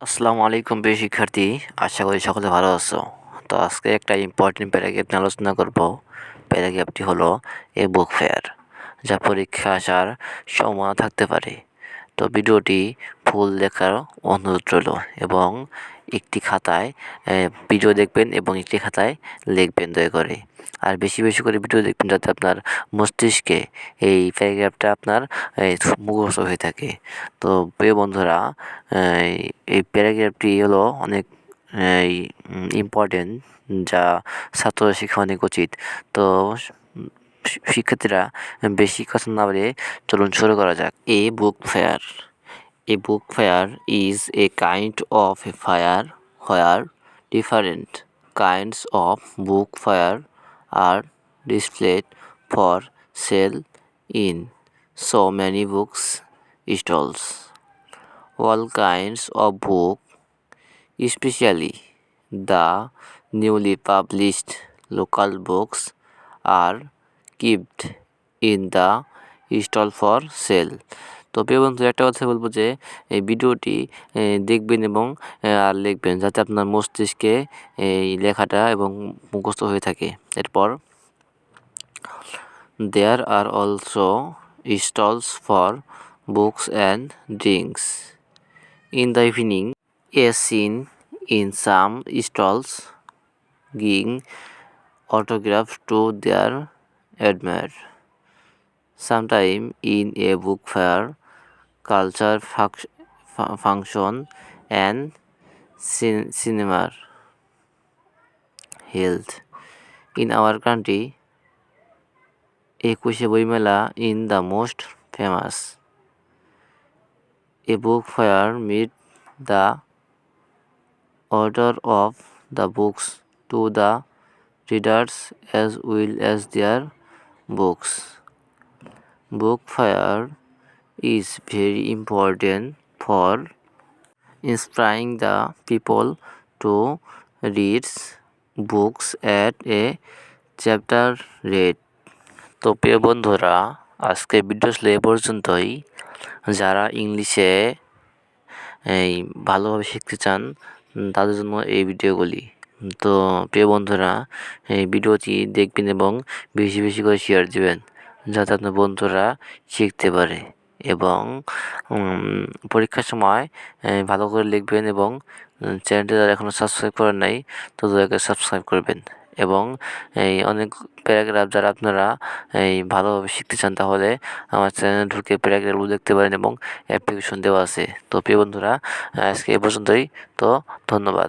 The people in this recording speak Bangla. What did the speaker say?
আসসালামু আলাইকুম প্রিয় শিক্ষার্থী, আশা করি সকলে ভালো আছো। তো আজকে একটা ইম্পর্টেন্ট প্যারাগ্রাফ নিয়ে আলোচনা করব। প্যারাগ্রাফটি হলো এ বুক ফেয়ার, যা পরীক্ষা আসার সম্ভাবনা থাকতে পারে। তো ভিডিওটি ফুল দেখার অনুরোধ রইল এবং একটি খাতায় ভিডিও দেখবেন এবং একটি খাতায় লিখবেন দয়া করে। আর বেশি বেশি করে ভিডিও দেখবেন যাতে আপনার মস্তিষ্কে এই প্যারাগ্রাফটা আপনার মুখস্থ হয়ে থাকে। তো প্রিয় বন্ধুরা, এই প্যারাগ্রাফটি হলো অনেক ইম্পর্টেন্ট, যা ছাত্র শিক্ষা অনেক উচিত। তো শিক্ষার্থীরা বেশি কথা না বলে চলুন শুরু করা যাক। A book fair. A book fair is a kind of a fair where different kinds of book fair are displayed for sale in so many books stalls. All kinds of book, especially the newly published local books, are kept in the stall for sale. তো প্রিয় বন্ধু, একটা কথা বলবো যে এই ভিডিওটি দেখবেন এবং আর লিখবেন যাতে আপনার মস্তিষ্কে এই লেখাটা এবং মুখস্থ হয়ে থাকে। এরপর there are also stalls for books and drinks in the evening. A scene in some stalls giving autograph to their admirer. Sometime in a book fair, culture function and cinema held. In our country, একুশে বইমেলা in the most famous. A book fair meet the order of the books to the readers as well as their books. Book fair is very important for inspiring the people to read books at a chapter rate. তো প্রিয় বন্ধুরা, আজকে ভিডিও ছিল এ পর্যন্তই। যারা ইংলিশে এই ভালোভাবে শিখতে চান তাদের জন্য এই ভিডিওগুলি। তো প্রিয় বন্ধুরা, এই ভিডিওটি দেখবেন এবং বেশি বেশি করে শেয়ার দিবেন যাতে আপনার বন্ধুরা শিখতে পারে। এবং পরীক্ষার সময় ভালো করে লিখবেন এবং চ্যানেলটি যারা এখনও সাবস্ক্রাইব করেন নাই তো দয়া করে সাবস্ক্রাইব করবেন। এবং এই অনেক প্যারাগ্রাফ যারা আপনারা এই ভালোভাবে শিখতে চান তাহলে আমার চ্যানেলে ঢুকে প্যারাগ্রাফগুলো দেখতে পারেন এবং অ্যাপ্লিকেশন দেওয়া আছে। তো প্রিয় বন্ধুরা, আজকে এ পর্যন্তই। তো ধন্যবাদ।